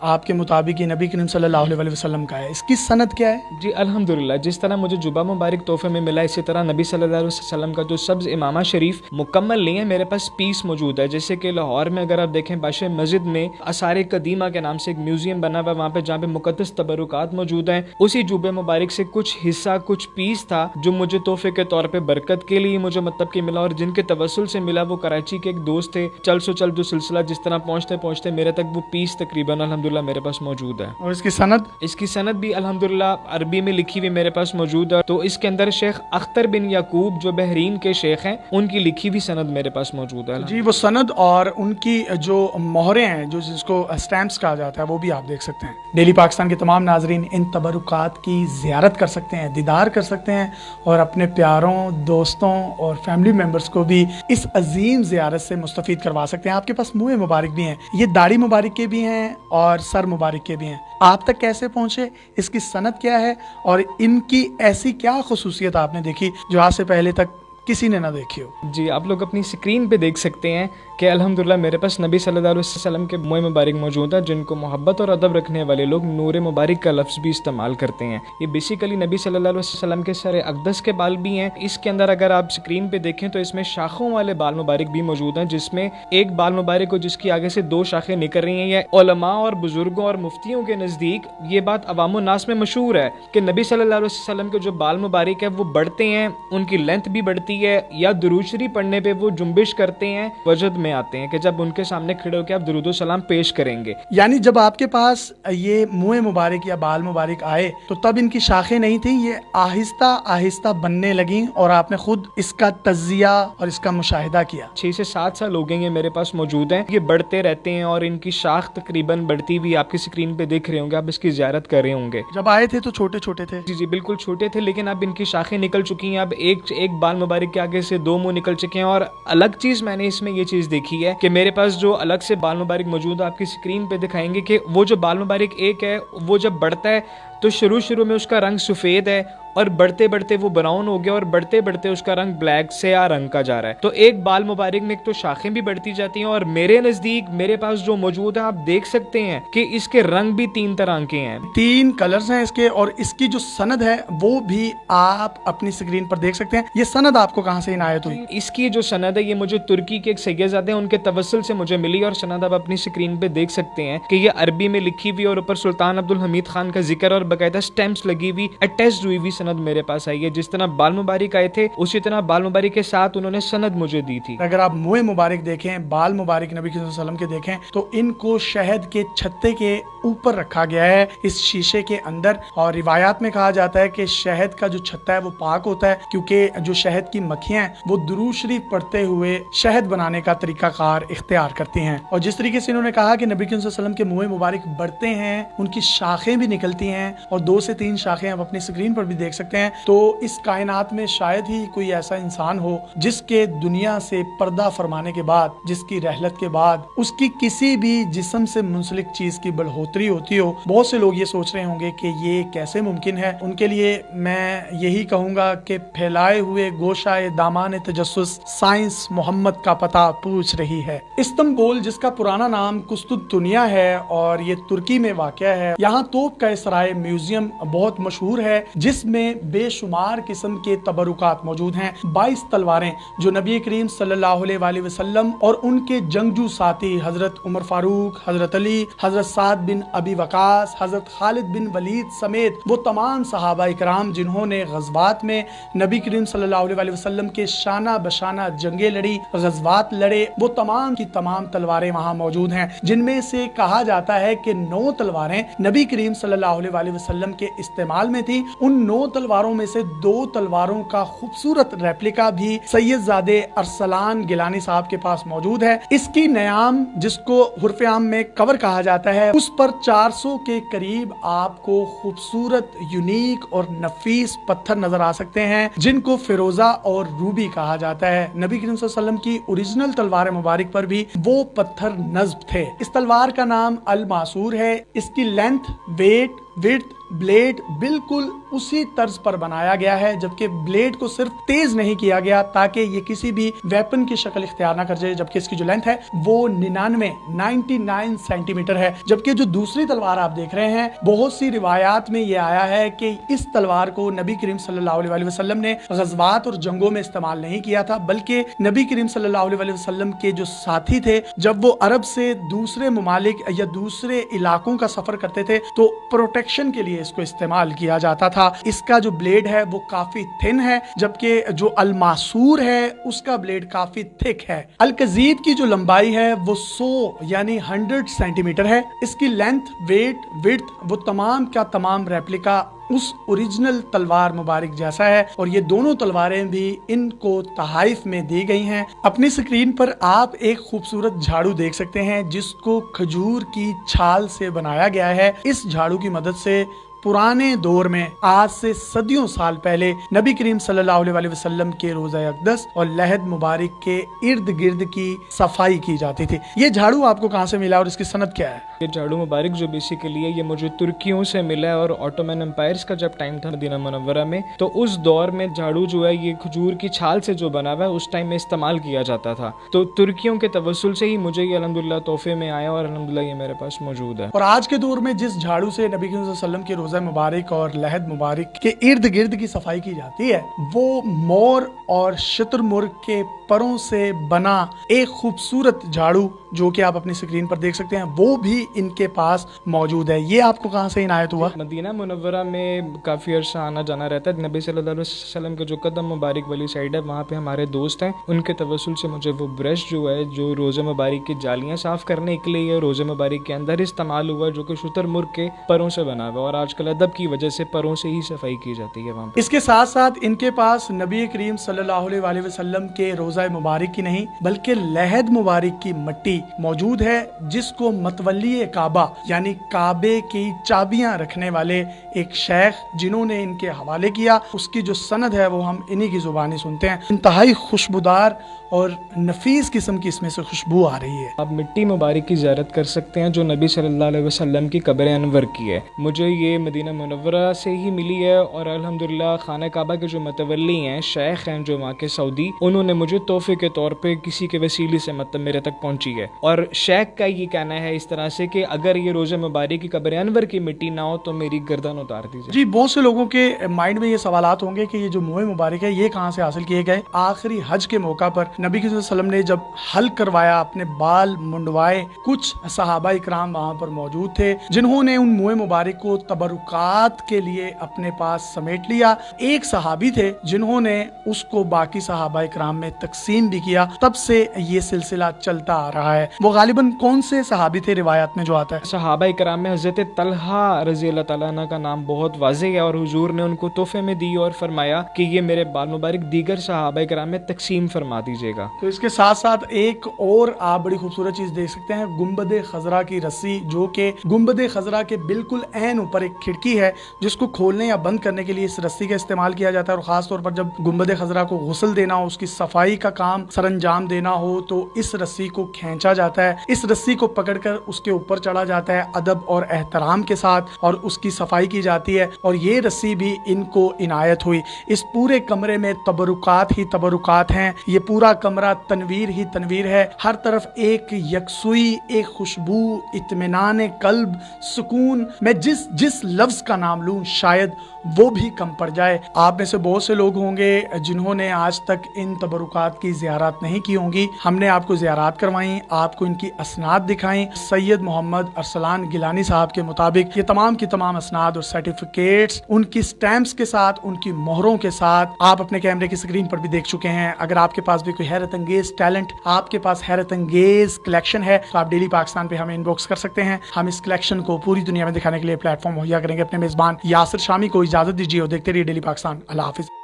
آپ کے مطابق یہ نبی کریم صلی اللہ علیہ وسلم کا ہے، اس کی سند کیا ہے؟ جی الحمدللہ، جس طرح مجھے جبہ مبارک تحفے میں ملا، اسی طرح نبی صلی اللہ علیہ وسلم کا جو سبز امامہ شریف مکمل نہیں ہے، میرے پاس پیس موجود ہے. جیسے کہ لاہور میں اگر آپ دیکھیں بادشاہ مسجد میں آثار قدیمہ کے نام سے ایک میوزیم بنا ہوا ہے، وہاں پہ جہاں پہ مقدس تبرکات موجود ہیں، اسی جبہ مبارک سے کچھ حصہ، کچھ پیس تھا جو مجھے تحفے کے طور پہ برکت کے لیے مجھے مطلب کہ ملا، اور جن کے توسل سے ملا وہ کراچی کے ایک دوست تھے. چل سو چل جو سلسلہ جس طرح پہنچتے پہنچتے میرے تک وہ پیس تقریباً الحمدللہ میرے پاس موجود ہے. اور اس کی سند؟ اس کی سند بھی الحمدللہ عربی میں لکھی ہوئی میرے پاس موجود ہے. تو اس کے اندر شیخ اختر بن یعقوب جو بحرین کے شیخ ہیں، ان کی لکھی ہوئی سند میرے پاس موجود ہے. جی وہ سند اور ان کی جو مہریں ہیں، جو جس کو اسٹیمپس کہا جاتا ہے، وہ بھی آپ دیکھ سکتے ہیں. ڈیلی پاکستان کے تمام ناظرین ان تبرکات کی زیارت کر سکتے ہیں، دیدار کر سکتے ہیں، اور اپنے پیاروں، دوستوں اور فیملی ممبرز کو بھی اس عظیم زیارت سے مستفید کروا سکتے ہیں. آپ کے پاس منہ مبارک بھی ہیں، یہ داڑھی مبارک کے بھی ہیں اور سر مبارک کے بھی ہیں. آپ تک کیسے پہنچے، اس کی سند کیا ہے، اور ان کی ایسی کیا خصوصیت آپ نے دیکھی جو آج سے پہلے تک کسی نے نہ دیکھی ہو؟ جی آپ لوگ اپنی سکرین پہ دیکھ سکتے ہیں کہ الحمدللہ میرے پاس نبی صلی اللہ علیہ وسلم کے منہ مبارک موجود ہے، جن کو محبت اور ادب رکھنے والے لوگ نور مبارک کا لفظ بھی استعمال کرتے ہیں. یہ بیسیکلی نبی صلی اللہ علیہ وسلم کے سر اقدس کے بال بھی ہیں. اس کے اندر اگر آپ سکرین پہ دیکھیں تو اس میں شاخوں والے بال مبارک بھی موجود ہیں، جس میں ایک بال مبارک ہو جس کی آگے سے دو شاخیں نکل رہی ہیں. یہ علماء اور بزرگوں اور مفتیوں کے نزدیک یہ بات عوام الناس میں مشہور ہے کہ نبی صلی اللہ علیہ وسلم کے جو بال مبارک ہے وہ بڑھتے ہیں، ان کی لینتھ بھی بڑھتی ہے، یا درود شریف پڑھنے پہ وہ جنبش کرتے ہیں، وجد میں آتے ہیں کہ جب ان کے سامنے کھڑے ہو کے آپ درود و سلام پیش کریں گے. یعنی جب آپ کے پاس یہ منہ مبارک یا بال مبارک آئے تو تب ان کی شاخیں نہیں تھیں، یہ آہستہ آہستہ بننے لگیں اور آپ نے خود اس کا تجزیہ اور اس کا مشاہدہ کیا. 6 سے 7 سال ہو گئے یہ میرے پاس موجود ہیں. یہ بڑھتے رہتے ہیں اور ان کی شاخ تقریباً بڑھتی ہوئی آپ کی سکرین پہ دیکھ رہے ہوں گے، آپ اس کی زیارت کر رہے ہوں گے. جب آئے تھے تو چھوٹے چھوٹے تھے؟ جی بالکل چھوٹے تھے، لیکن اب ان کی شاخیں نکل چکی ہیں. اب ایک بال مبارک کے آگے سے 2 منہ نکل چکے ہیں. اور الگ چیز میں نے اس میں یہ چیز دیکھی ہے کہ میرے پاس جو الگ سے بال مبارک موجود ہے، آپ کی سکرین پہ دکھائیں گے کہ وہ جو بال مبارک ایک ہے وہ جب بڑھتا ہے تو شروع میں اس کا رنگ سفید ہے، اور بڑھتے بڑھتے وہ براؤن ہو گیا، اور بڑھتے بڑھتے اس کا رنگ بلیک سیاہ رنگ کا جا رہا ہے. تو ایک بال مبارک میں ایک تو شاخیں بھی بڑھتی جاتی ہیں، اور میرے نزدیک میرے پاس جو موجود ہے آپ دیکھ سکتے ہیں کہ اس کے رنگ بھی 3 طرح کے ہیں، 3 کلرز ہیں اس کے. اور اس کی جو سند ہے وہ بھی آپ اپنی سکرین پر دیکھ سکتے ہیں. یہ سند آپ کو کہاں سے عنایت ہوئی؟ اس کی جو سند ہے یہ مجھے ترکی کے ایک سیدزادے ہیں، ان کے توسل سے مجھے ملی، اور سند آپ اپنی سکرین پہ دیکھ سکتے ہیں کہ یہ عربی میں لکھی ہوئی اور اوپر سلطان عبدالحمید خان کا ذکر اور باقاعدہ سٹیمپس لگی ہوئی اٹیچڈ ہوئی ہوئی سند میرے پاس آئی ہے. جس طرح بال مبارک آئے تھے اسی طرح بال مبارک کے ساتھ انہوں نے سند مجھے دی تھی. اگر آپ منہ مبارک دیکھیں، بال مبارک نبی صلی اللہ علیہ وسلم کے دیکھیں تو ان کو شہد کے چھتے کے اوپر رکھا گیا ہے اس شیشے کے اندر. اور روایات میں کہا جاتا ہے کہ شہد کا جو چھتا ہے وہ پاک ہوتا ہے، کیونکہ جو شہد کی مکھیاں ہیں وہ درود شریف پڑھتے ہوئے شہد بنانے کا طریقہ کار اختیار کرتی ہیں. اور جس طریقے سے انہوں نے کہا کہ نبی صلی اللہ علیہ وسلم کے منہ مبارک بڑھتے ہیں، ان کی شاخیں بھی نکلتی ہیں، اور 2 سے 3 شاخیں آپ اپنی سکرین پر بھی دیکھ سکتے ہیں. تو اس کائنات میں شاید ہی کوئی ایسا انسان ہو جس کے دنیا سے پردہ فرمانے کے بعد، جس کی رحلت کے بعد اس کی کسی بھی جسم سے منسلک چیز کی بڑھوتری ہوتی ہو. بہت سے لوگ یہ سوچ رہے ہوں گے کہ یہ کیسے ممکن ہے. ان کے لیے میں یہی کہوں گا کہ پھیلائے ہوئے گوشائے دامان تجسس سائنس محمد کا پتہ پوچھ رہی ہے. استنبول جس کا پرانا نام قسطنطنیہ ہے اور یہ ترکی میں واقع ہے، یہاں توپ کا سرائے میوزیم بہت مشہور ہے جس میں بے شمار قسم کے تبرکات موجود ہیں. 22 تلواریں جو نبی کریم صلی اللہ علیہ وآلہ وسلم اور ان کے جنگجو ساتھی حضرت عمر فاروق، حضرت علی، حضرت سعد بن ابی وقاص، حضرت خالد بن ولید سمیت وہ تمام صحابہ اکرام جنہوں نے غزوات میں نبی کریم صلی اللہ علیہ وآلہ وسلم کے شانہ بشانہ جنگیں لڑی، غزوات لڑے، وہ تمام کی تمام تلواریں وہاں موجود ہیں. جن میں سے کہا جاتا ہے کہ 9 تلواریں نبی کریم صلی اللہ علیہ وآلہ وسلم کے استعمال میں تھی. ان 9 تلواروں میں سے 2 تلواروں کا خوبصورت ریپلیکا بھی سید زادے ارسلان گیلانی صاحب کے پاس موجود ہے. اس کی نیام جس کو حرف عام میں کور کہا جاتا ہے، اس پر 400 کے قریب آپ کو خوبصورت، یونیک اور نفیس پتھر نظر آ سکتے ہیں جن کو فیروزہ اور روبی کہا جاتا ہے. نبی کریم صلی اللہ علیہ وسلم کی اوریجنل تلوار مبارک پر بھی وہ پتھر نصب تھے. اس تلوار کا نام الماسور ہے. اس کی لینتھ، ویٹ، وڈتھ بلیڈ بالکل اسی طرز پر بنایا گیا ہے, جبکہ بلیڈ کو صرف تیز نہیں کیا گیا تاکہ یہ کسی بھی ویپن کی شکل اختیار نہ کر جائے, جبکہ اس کی جو لینتھ ہے وہ 99 سینٹی میٹر ہے. جبکہ جو دوسری تلوار آپ دیکھ رہے ہیں, بہت سی روایات میں یہ آیا ہے کہ اس تلوار کو نبی کریم صلی اللہ علیہ وسلم نے غزوات اور جنگوں میں استعمال نہیں کیا تھا, بلکہ نبی کریم صلی اللہ علیہ وسلم کے جو ساتھی تھے جب وہ عرب سے دوسرے ممالک یا دوسرے علاقوں کا سفر کرتے تھے تو پروٹیکشن کے لیے اس کو استعمال کیا جاتا تھا. اس کا جو بلیڈ ہے وہ کافی تھن ہے, جبکہ جو الماسور ہے اس کا بلیڈ کافی تھک ہے. القذیب کی جو لمبائی ہے وہ 100 سینٹی میٹر ہے. اس کی لینتھ, ویٹ, وڈتھ وہ تمام کا تمام ریپلیکا اس اوریجنل تلوار مبارک جیسا ہے, اور یہ دونوں تلواریں بھی ان کو تحائف میں دی گئی ہیں. اپنی سکرین پر آپ ایک خوبصورت جھاڑو دیکھ سکتے ہیں جس کو کھجور کی چھال سے بنایا گیا ہے. اس جھاڑو کی مدد سے پرانے دور میں آج سے صدیوں سال پہلے نبی کریم صلی اللہ علیہ وسلم کے روضہ اقدس اور لحد مبارک کے ارد گرد کی صفائی کی جاتی تھی. یہ جھاڑو آپ کو کہاں سے ملا اور اس کی صنعت کیا ہے؟ یہ جھاڑو مبارک جو بیسیکلی ہے یہ مجھے ترکیوں سے ملا ہے, اور آٹومن امپائرز کا جب ٹائم تھا مدینہ منورہ میں تو اس دور میں جھاڑو جو ہے یہ کھجور کی چھال سے جو بنا ہوا ہے اس ٹائم میں استعمال کیا جاتا تھا. تو ترکیوں کے توسل سے ہی مجھے یہ الحمدللہ تحفے میں آیا اور الحمدللہ یہ میرے پاس موجود ہے. اور آج کے دور میں جس جھاڑو سے نبی کریم صلی اللہ علیہ وسلم کے روضہ مبارک اور لحد مبارک کے ارد گرد کی صفائی کی جاتی ہے, وہ مور اور شتر مرغ کے پروں سے بنا ایک خوبصورت جھاڑو جو کہ آپ اپنی سکرین پر دیکھ سکتے ہیں وہ بھی ان کے پاس موجود ہے. یہ آپ کو کہاں سے عنایت ہوا؟ مدینہ منورہ میں کافی عرصہ آنا جانا رہتا ہے. نبی صلی اللہ علیہ وسلم کے جو قدم مبارک والی سائڈ ہے وہاں پہ ہمارے دوست ہیں, ان کے توسل سے مجھے وہ برش جو ہے جو روزہ مبارک کی جالیاں صاف کرنے کے لیے روزہ مبارک کے اندر استعمال ہوا جو کہ شتر مرغ کے پروں سے بنا ہوا, اور آج کل ادب کی وجہ سے پروں سے ہی صفائی کی جاتی ہے وہاں پہ. اس کے ساتھ ساتھ ان کے پاس نبی کریم صلی اللہ علیہ وسلم کے روزہ مبارک کی نہیں بلکہ لحد مبارک کی مٹی موجود ہے, جس کو متولی کعبہ یعنی کعبے کی چابیاں رکھنے والے ایک شیخ جنہوں نے ان کے حوالے کیا, اس کی جو سند ہے وہ ہم انہی کی زبانی سنتے ہیں. انتہائی خوشبودار اور نفیس قسم کی اس میں سے خوشبو آ رہی ہے. آپ مٹی مبارک کی زیارت کر سکتے ہیں جو نبی صلی اللہ علیہ وسلم کی قبر انور کی ہے. مجھے یہ مدینہ منورہ سے ہی ملی ہے, اور الحمدللہ خانہ کعبہ کے جو متولی ہیں شیخ ہیں جو وہاں کے سعودی, انہوں نے مجھے تحفے کے طور پہ کسی کے وسیلے سے مطلب میرے تک پہنچی ہے. اور شیخ کا یہ کہنا ہے اس طرح سے کہ اگر یہ روزہ مبارک کی قبر انور کی مٹی نہ ہو تو میری گردن اتار دیجیے. جی, بہت سے لوگوں کے مائنڈ میں یہ سوالات ہوں گے کہ یہ جو منہ مبارک ہے یہ کہاں سے حاصل کیے گئے. آخری حج کے موقع پر نبی صلی اللہ علیہ وسلم نے جب حل کروایا, اپنے بال منڈوائے, کچھ صحابہ اکرام وہاں پر موجود تھے جنہوں نے ان منہ مبارک کو تبرکات کے لیے اپنے پاس سمیٹ لیا. ایک صحابی تھے جنہوں نے اس کو باقی صحابہ اکرام میں تقسیم بھی کیا. تب سے یہ سلسلہ چلتا آ رہا ہے. وہ غالباً کون سے صحابی تھے روایات میں جو آتا ہے؟ صحابہ اکرام میں حضرت طلحہ رضی اللہ تعالیٰ عنہ کا نام بہت واضح ہے, اور حضور نے ان کو تحفے میں دی اور فرمایا کہ یہ میرے بال مبارک دیگر صحابہ اکرام میں تقسیم فرما دیجیے گا. تو اس کے ساتھ ساتھ ایک اور آپ بڑی خوبصورت چیز دیکھ سکتے ہیں, گنبد خضرا کی رسی, جو کہ گنبد خضرا کے بالکل عین اوپر ایک کھڑکی ہے جس کو کھولنے یا بند کرنے کے لیے اس رسی کا استعمال کیا جاتا ہے. اور خاص طور پر جب گنبد خضرا کو غسل دینا ہو, اس کی صفائی کا کام سر انجام دینا ہو تو اس رسی کو کھینچا جاتا ہے. اس رسی کو پکڑ کر اس کے اوپر چڑھا جاتا ہے ادب اور احترام کے ساتھ, اور اس کی صفائی کی جاتی ہے. اور یہ رسی بھی ان کو عنایت ہوئی. اس پورے کمرے میں تبرکات ہی تبرکات ہیں. یہ پورا کمرہ تنویر ہی تنویر ہے. ہر طرف ایک یکسوئی, ایک خوشبو, اطمینان قلب, سکون. میں جس لفظ کا نام لوں شاید وہ بھی کم پڑ جائے. آپ میں سے بہت سے لوگ ہوں گے جنہوں نے آج تک ان تبرکات کی زیارات نہیں کی ہوں گی. ہم نے آپ کو زیارات کروائیں, آپ کو ان کی اسناد دکھائیں. سید محمد ارسلان گیلانی صاحب کے مطابق یہ تمام کی تمام اسناد اور سرٹیفکیٹس ان کی سٹیمپس کے ساتھ, ان کی مہروں کے ساتھ آپ اپنے کیمرے کی سکرین پر بھی دیکھ چکے ہیں. اگر آپ کے پاس بھی کوئی حیرت انگیز ٹیلنٹ, آپ کے پاس حیرت انگیز کلیکشن ہے تو آپ ڈیلی پاکستان پہ ہمیں ان باکس کر سکتے ہیں. ہم اس کلیکشن کو پوری دنیا میں دکھانے کے لیے پلیٹ فارم مہیا کریں گے. اپنے میزبان یاسر شامی کو اجازت دیجیے اور دیکھتے رہیے ڈیلی پاکستان. اللہ حافظ.